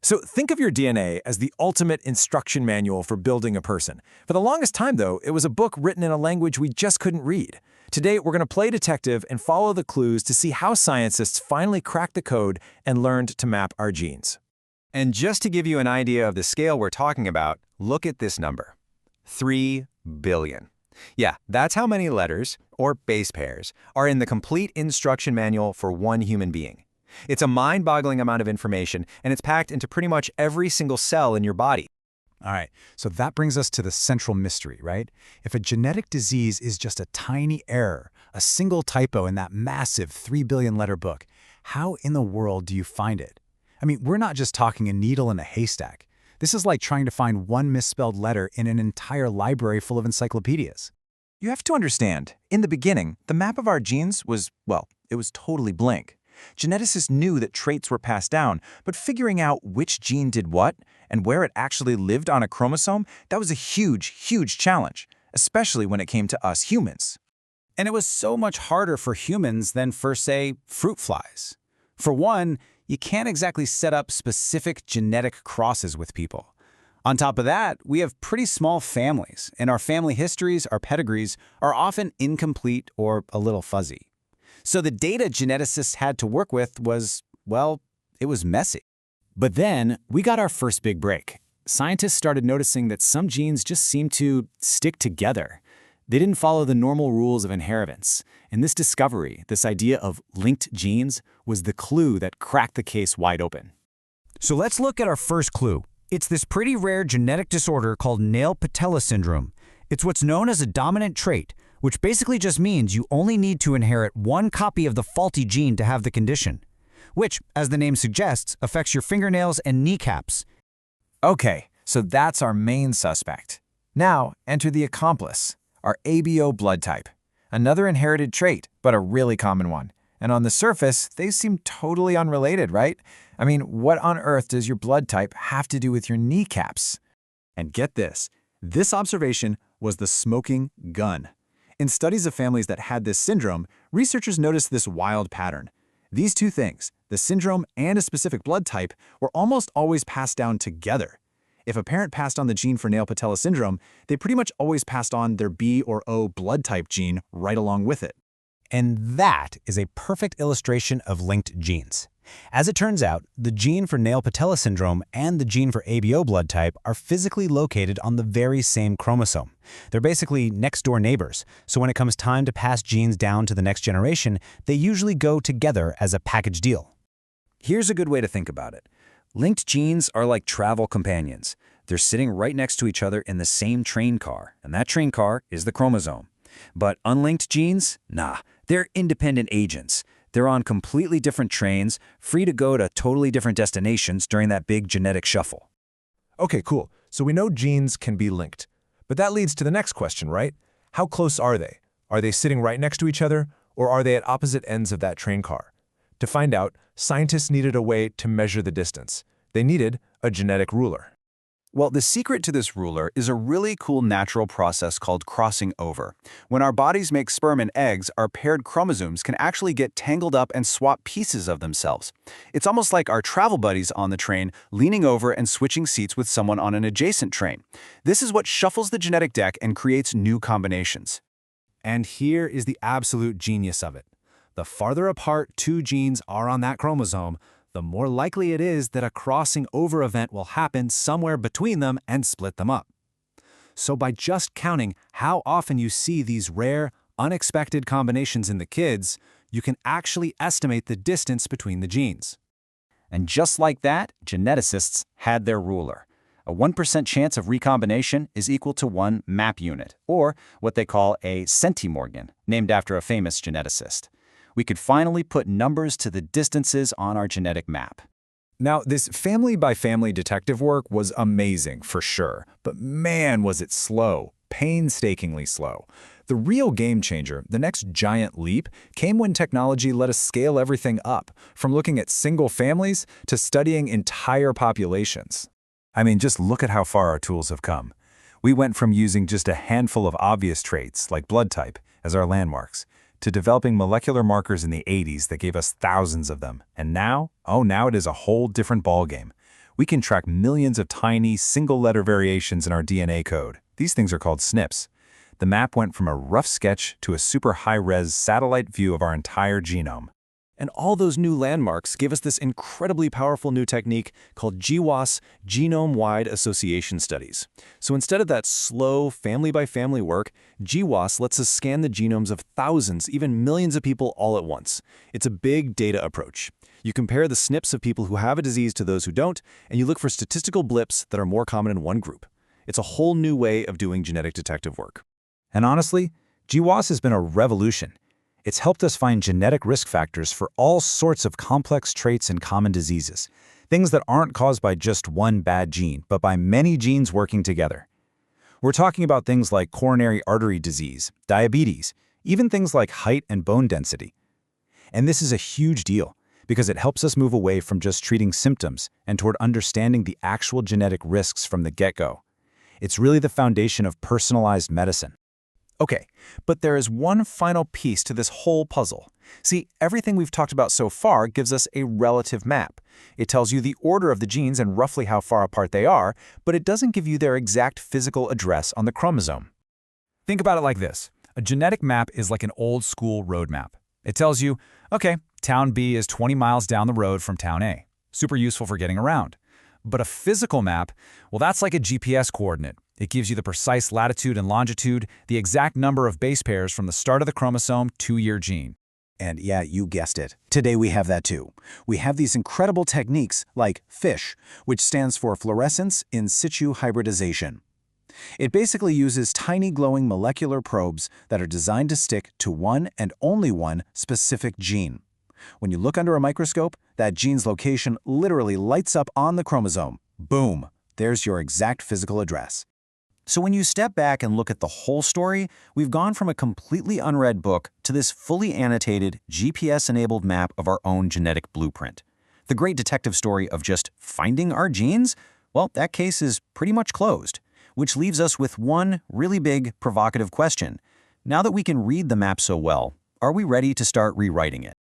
So think of your DNA as the ultimate instruction manual for building a person. For the longest time, though, it was a book written in a language we just couldn't read. Today, we're going to play detective and follow the clues to see how scientists finally cracked the code and learned to map our genes. And just to give you an idea of the scale we're talking about, look at this number. 3 billion. Yeah, that's how many letters, or base pairs, are in the complete instruction manual for one human being. It's a mind-boggling amount of information, and it's packed into pretty much every single cell in your body. All right, so that brings us to the central mystery, right? If a genetic disease is just a tiny error, a single typo in that massive 3 billion letter book, how in the world do you find it? I mean, we're not just talking a needle in a haystack. This is like trying to find one misspelled letter in an entire library full of encyclopedias. You have to understand, in the beginning, the map of our genes was, well, it was totally blank. Geneticists knew that traits were passed down, but figuring out which gene did what and where it actually lived on a chromosome, that was a huge, huge challenge, especially when it came to us humans. And it was so much harder for humans than for, say, fruit flies. For one, you can't exactly set up specific genetic crosses with people. On top of that, we have pretty small families, and our family histories, our pedigrees, are often incomplete or a little fuzzy. So the data geneticists had to work with was, well, it was messy. But then we got our first big break. Scientists started noticing that some genes just seemed to stick together. They didn't follow the normal rules of inheritance. And this discovery, this idea of linked genes, was the clue that cracked the case wide open. So let's look at our first clue. It's this pretty rare genetic disorder called Nail-Patella syndrome. It's what's known as a dominant trait, which basically just means you only need to inherit one copy of the faulty gene to have the condition, which, as the name suggests, affects your fingernails and kneecaps. Okay, so that's our main suspect. Now, enter the accomplice, our ABO blood type. Another inherited trait, but a really common one. And on the surface, they seem totally unrelated, right? I mean, what on earth does your blood type have to do with your kneecaps? And get this observation was the smoking gun. In studies of families that had this syndrome, researchers noticed this wild pattern. These two things, the syndrome and a specific blood type, were almost always passed down together. If a parent passed on the gene for Nail-Patella syndrome, they pretty much always passed on their B or O blood type gene right along with it. And that is a perfect illustration of linked genes. As it turns out, the gene for Nail-Patella syndrome and the gene for ABO blood type are physically located on the very same chromosome. They're basically next-door neighbors, so when it comes time to pass genes down to the next generation, they usually go together as a package deal. Here's a good way to think about it. Linked genes are like travel companions. They're sitting right next to each other in the same train car, and that train car is the chromosome. But unlinked genes? Nah, they're independent agents. They're on completely different trains, free to go to totally different destinations during that big genetic shuffle. Okay, cool. So we know genes can be linked. But that leads to the next question, right? How close are they? Are they sitting right next to each other, or are they at opposite ends of that train car? To find out, scientists needed a way to measure the distance. They needed a genetic ruler. Well, the secret to this ruler is a really cool natural process called crossing over. When our bodies make sperm and eggs, our paired chromosomes can actually get tangled up and swap pieces of themselves. It's almost like our travel buddies on the train leaning over and switching seats with someone on an adjacent train. This is what shuffles the genetic deck and creates new combinations. And here is the absolute genius of it. The farther apart two genes are on that chromosome, the more likely it is that a crossing over event will happen somewhere between them and split them up. So by just counting how often you see these rare, unexpected combinations in the kids, you can actually estimate the distance between the genes. And just like that, geneticists had their ruler. A 1% chance of recombination is equal to 1 map unit, or what they call a centimorgan, named after a famous geneticist. We could finally put numbers to the distances on our genetic map. Now, this family-by-family detective work was amazing, for sure. But man, was it slow, painstakingly slow. The real game changer, the next giant leap, came when technology let us scale everything up, from looking at single families to studying entire populations. I mean, just look at how far our tools have come. We went from using just a handful of obvious traits, like blood type, as our landmarks, to developing molecular markers in the 80s that gave us thousands of them. And now, now it is a whole different ballgame. We can track millions of tiny, single-letter variations in our DNA code. These things are called SNPs. The map went from a rough sketch to a super high-res satellite view of our entire genome. And all those new landmarks give us this incredibly powerful new technique called GWAS, Genome-Wide Association Studies. So instead of that slow family-by-family work, GWAS lets us scan the genomes of thousands, even millions of people all at once. It's a big data approach. You compare the SNPs of people who have a disease to those who don't, and you look for statistical blips that are more common in one group. It's a whole new way of doing genetic detective work. And honestly, GWAS has been a revolution. It's helped us find genetic risk factors for all sorts of complex traits and common diseases, things that aren't caused by just one bad gene, but by many genes working together. We're talking about things like coronary artery disease, diabetes, even things like height and bone density. And this is a huge deal because it helps us move away from just treating symptoms and toward understanding the actual genetic risks from the get-go. It's really the foundation of personalized medicine. Okay, but there is one final piece to this whole puzzle. See, everything we've talked about so far gives us a relative map. It tells you the order of the genes and roughly how far apart they are, but it doesn't give you their exact physical address on the chromosome. Think about it like this. A genetic map is like an old-school road map. It tells you, okay, town B is 20 miles down the road from town A. Super useful for getting around. But a physical map, well, that's like a GPS coordinate. It gives you the precise latitude and longitude, the exact number of base pairs from the start of the chromosome to your gene. And yeah, you guessed it. Today we have that too. We have these incredible techniques like FISH, which stands for fluorescence in situ hybridization. It basically uses tiny glowing molecular probes that are designed to stick to one and only one specific gene. When you look under a microscope, that gene's location literally lights up on the chromosome. Boom! There's your exact physical address. So when you step back and look at the whole story, we've gone from a completely unread book to this fully annotated, GPS-enabled map of our own genetic blueprint. The great detective story of just finding our genes? Well, that case is pretty much closed, which leaves us with one really big, provocative question. Now that we can read the map so well, are we ready to start rewriting it?